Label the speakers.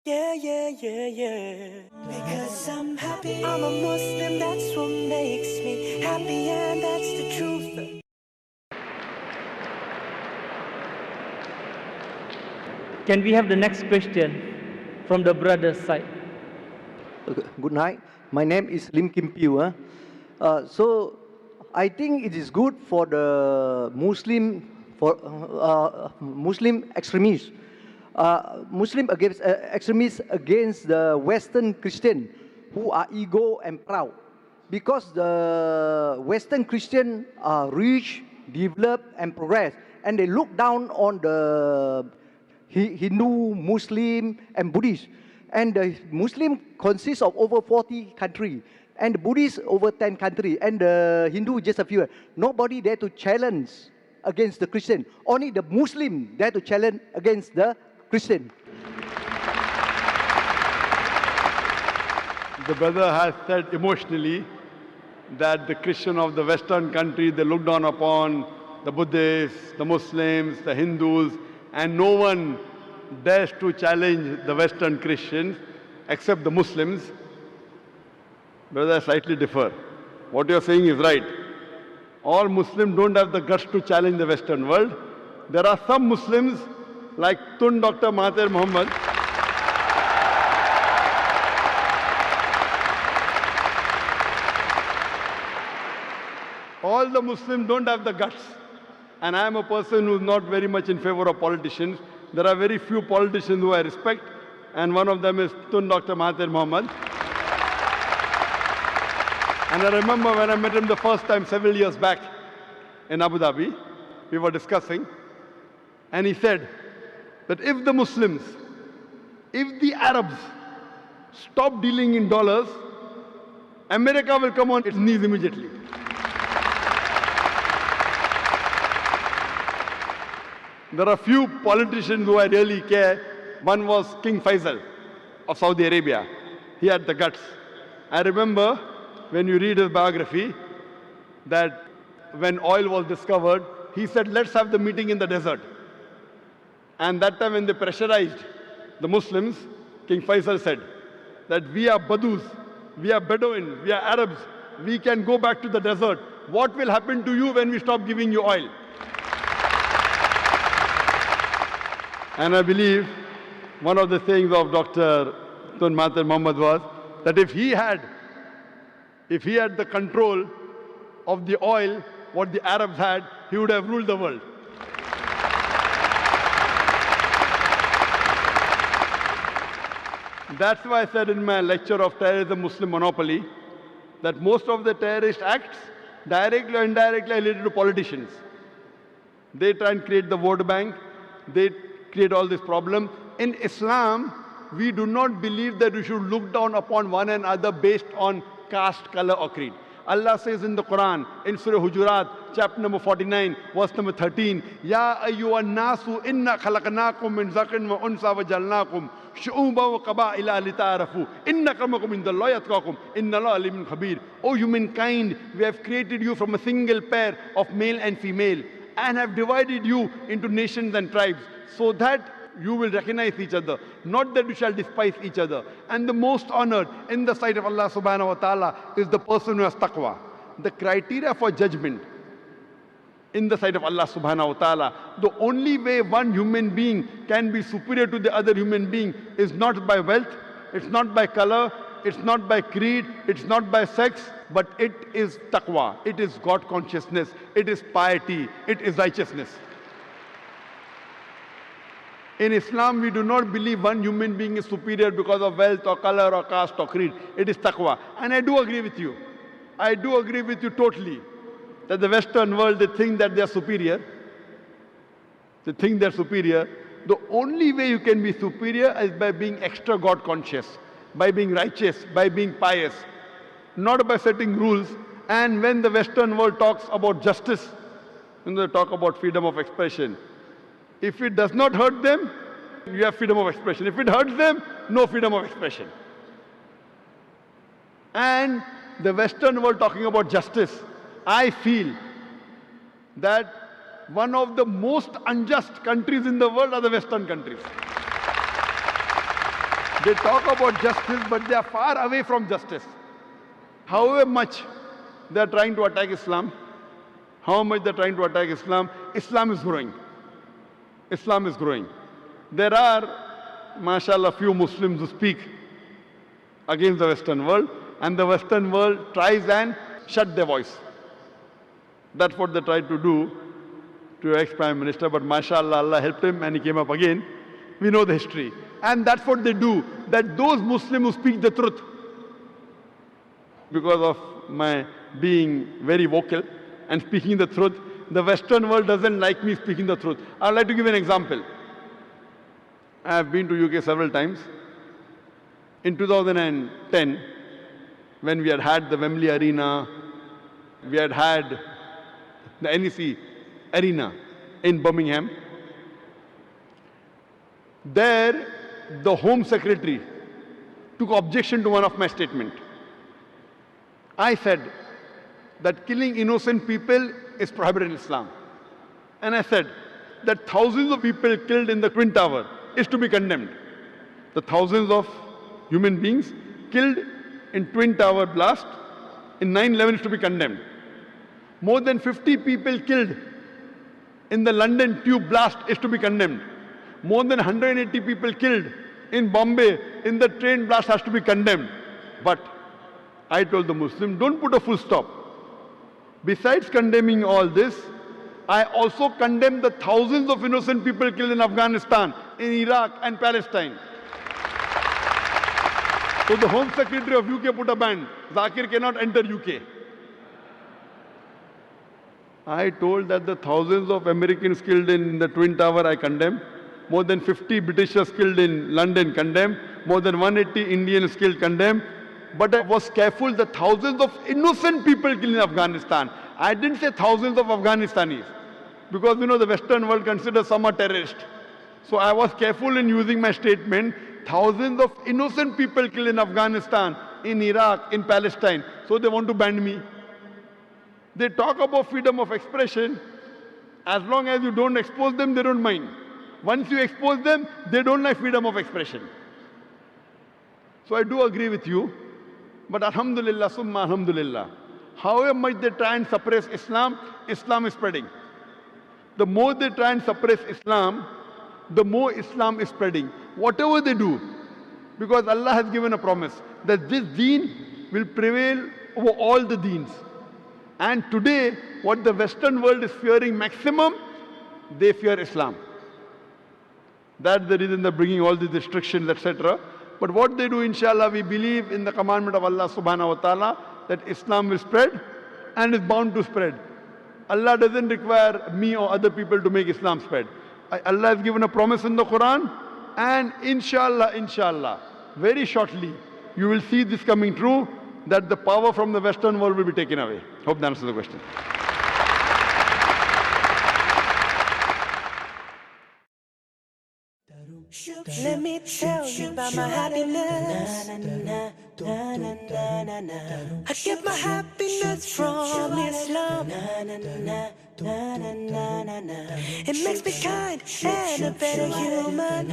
Speaker 1: Yeah, yeah, yeah, yeah. Because I'm happy. I'm a Muslim, that's what makes me happy, and that's the truth.
Speaker 2: Can we have the next question from the brother's side?
Speaker 3: Good night. My name is Lim Kim Piu. So I think it is good for the Muslim extremists, extremists against the Western Christian who are ego and proud, because the Western Christian are rich, developed, and progress, and they look down on the Hindu, Muslim, and Buddhist. And the Muslim consists of over 40 countries, and the Buddhist over 10 countries, and the Hindu just a few. Nobody dare to challenge against the Christian. Only the Muslim dare to challenge against the Christian.
Speaker 4: The brother has said emotionally that the Christian of the Western country, they look down upon the Buddhists, the Muslims, the Hindus, and no one dares to challenge the Western Christians except the Muslims. Brother, I slightly differ. What you're saying is right. All Muslims don't have the guts to challenge the Western world. There are some Muslims like Tun Dr. Mahathir Mohamad. All the Muslims don't have the guts. And I am a person who is not very much in favor of politicians. There are very few politicians who I respect, and one of them is Tun Dr. Mahathir Mohamad. And I remember when I met him the first time several years back in Abu Dhabi, we were discussing, and he said that if the Muslims, if the Arabs stop dealing in dollars, America will come on its knees immediately. There are few politicians who I really care. One was King Faisal of Saudi Arabia. He had the guts. I remember when you read his biography that when oil was discovered, he said, let's have the meeting in the desert. And that time when they pressurized the Muslims, King Faisal said that we are Badus, we are Bedouin, we are Arabs, we can go back to the desert. What will happen to you when we stop giving you oil? And I believe one of the things of Dr. Tun Mahathir Mohamad was that if he had the control of the oil, what the Arabs had, he would have ruled the world. That's why I said in my lecture of terrorism, Muslim monopoly, that most of the terrorist acts, directly or indirectly, are related to politicians. They try and create the vote bank. They create all this problem. In Islam, we do not believe that we should look down upon one another based on caste, color, or creed. Allah says in the Quran, in Surah Hujurat, chapter number 49, verse number 13, Ya ayyuhan nasu inna khalaqnakum min zakarin wa unsa wa jalnakum shu'uban wa qaba'ila lita'arafu inna akramakum indallahi atqakum inna Allaha alimun khabir. O humankind, we have created you from a single pair of male and female and have divided you into nations and tribes, so that you will recognize each other, not that you shall despise each other. And the most honored in the sight of Allah subhanahu wa ta'ala is the person who has taqwa. The criteria for judgment in the sight of Allah subhanahu wa ta'ala, the only way one human being can be superior to the other human being is not by wealth, it's not by color, it's not by creed, it's not by sex, but it is taqwa, it is God consciousness, it is piety, it is righteousness. In Islam, we do not believe one human being is superior because of wealth or color or caste or creed. It is taqwa. And I do agree with you. I do agree with you totally that the Western world, they think that they are superior. They think they are superior. The only way you can be superior is by being extra God conscious, by being righteous, by being pious, not by setting rules. And when the Western world talks about justice, when they talk about freedom of expression, if it does not hurt them, you have freedom of expression. If it hurts them, no freedom of expression. And the Western world talking about justice, I feel that one of the most unjust countries in the world are the Western countries. They talk about justice, but they are far away from justice. However much they are trying to attack Islam, Islam is growing. Islam is growing. There are, mashallah, few Muslims who speak against the Western world, and the Western world tries and shut their voice. That's what they tried to do to ex-Prime Minister, but mashallah, Allah helped him and he came up again. We know the history. And that's what they do, that those Muslims who speak the truth, because of my being very vocal and speaking the truth, the Western world doesn't like me speaking the truth. I'd like to give an example. I have been to UK several times. In 2010, when we had the Wembley Arena, we had the NEC Arena in Birmingham. There, the Home Secretary took objection to one of my statements. I said that killing innocent people is prohibited in Islam. And I said that thousands of people killed in the Twin Tower is to be condemned. The thousands of human beings killed in Twin Tower blast in 9/11 is to be condemned. More than 50 people killed in the London tube blast is to be condemned. More than 180 people killed in Bombay in the train blast has to be condemned. But I told the Muslim, don't put a full stop. Besides condemning all this, I also condemn the thousands of innocent people killed in Afghanistan, in Iraq and Palestine. So the Home Secretary of UK put a ban. Zakir cannot enter UK. I told that the thousands of Americans killed in the Twin Tower I condemn. More than 50 Britishers killed in London condemn. More than 180 Indians killed condemn. But I was careful, the thousands of innocent people killed in Afghanistan. I didn't say thousands of Afghanistanis. Because the Western world considers some are terrorists. So I was careful in using my statement, thousands of innocent people killed in Afghanistan, in Iraq, in Palestine. So they want to ban me. They talk about freedom of expression. As long as you don't expose them, they don't mind. Once you expose them, they don't like freedom of expression. So I do agree with you. But alhamdulillah, summa alhamdulillah, however much they try and suppress Islam, Islam is spreading. The more they try and suppress Islam, the more Islam is spreading. Whatever they do, because Allah has given a promise that this deen will prevail over all the deens. And today, what the Western world is fearing maximum, they fear Islam. That's the reason they're bringing all these restrictions, etc. But what they do, inshallah, we believe in the commandment of Allah subhanahu wa ta'ala that Islam will spread and is bound to spread. Allah doesn't require me or other people to make Islam spread. Allah has given a promise in the Quran, and inshallah, very shortly, you will see this coming true, that the power from the Western world will be taken away. Hope that answers the question.
Speaker 1: Let me tell you about my happiness. I get my happiness from Islam. It makes me kind and a better human.